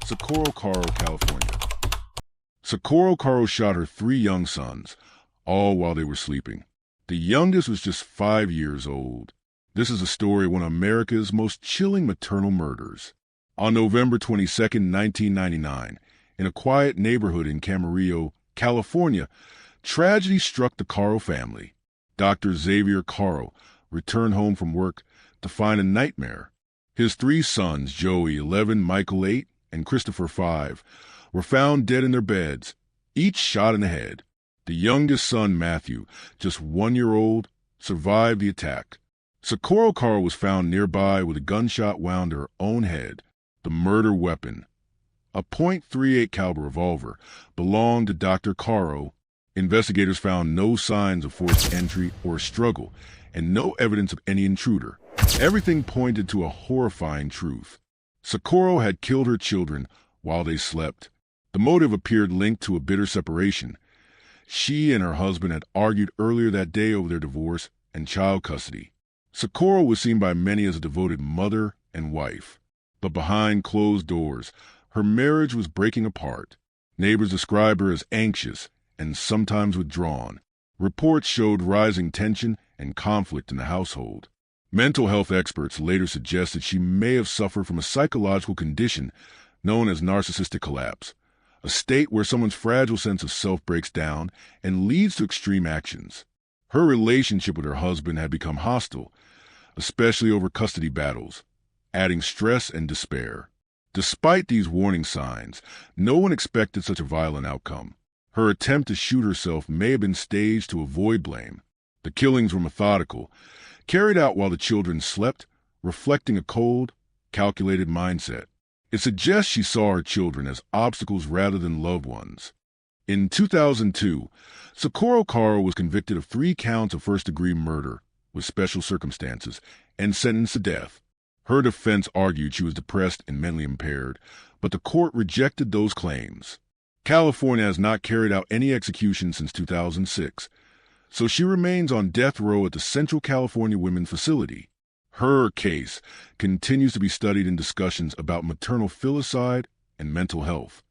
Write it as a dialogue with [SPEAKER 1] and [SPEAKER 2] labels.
[SPEAKER 1] Socorro Caro, California. Socorro Caro shot her 3 young sons, all while they were sleeping. The youngest was just 5 years old. This is a story of one of America's most chilling maternal murders. On November 22, 1999, in a quiet neighborhood in Camarillo, California, tragedy struck the Caro family. Dr. Xavier Caro returned home from work to find a nightmare. His 3 sons, Joey, 11, Michael, 8, and Christopher, 5, were found dead in their beds, each shot in the head. The youngest son, Matthew, just 1 year old, survived the attack. Socorro Caro was found nearby with a gunshot wound to her own head. The murder weapon, a .38 caliber revolver, belonged to Dr. Caro. Investigators found no signs of forced entry or struggle, and no evidence of any intruder. Everything pointed to a horrifying truth. Socorro had killed her children while they slept. The motive appeared linked to a bitter separation. She and her husband had argued earlier that day over their divorce and child custody. Socorro was seen by many as a devoted mother and wife. But behind closed doors, her marriage was breaking apart. Neighbors described her as anxious and sometimes withdrawn. Reports showed rising tension and conflict in the household. Mental health experts later suggested she may have suffered from a psychological condition known as narcissistic collapse, a state where someone's fragile sense of self breaks down and leads to extreme actions. Her relationship with her husband had become hostile, especially over custody battles, adding stress and despair. Despite these warning signs, no one expected such a violent outcome. Her attempt to shoot herself may have been staged to avoid blame. The killings were methodical, carried out while the children slept, reflecting a cold, calculated mindset. It suggests she saw her children as obstacles rather than loved ones. In 2002, Socorro Caro was convicted of 3 counts of first-degree murder with special circumstances and sentenced to death. Her defense argued she was depressed and mentally impaired, but the court rejected those claims. California has not carried out any executions since 2006, so she remains on death row at the Central California Women's Facility. Her case continues to be studied in discussions about maternal filicide and mental health.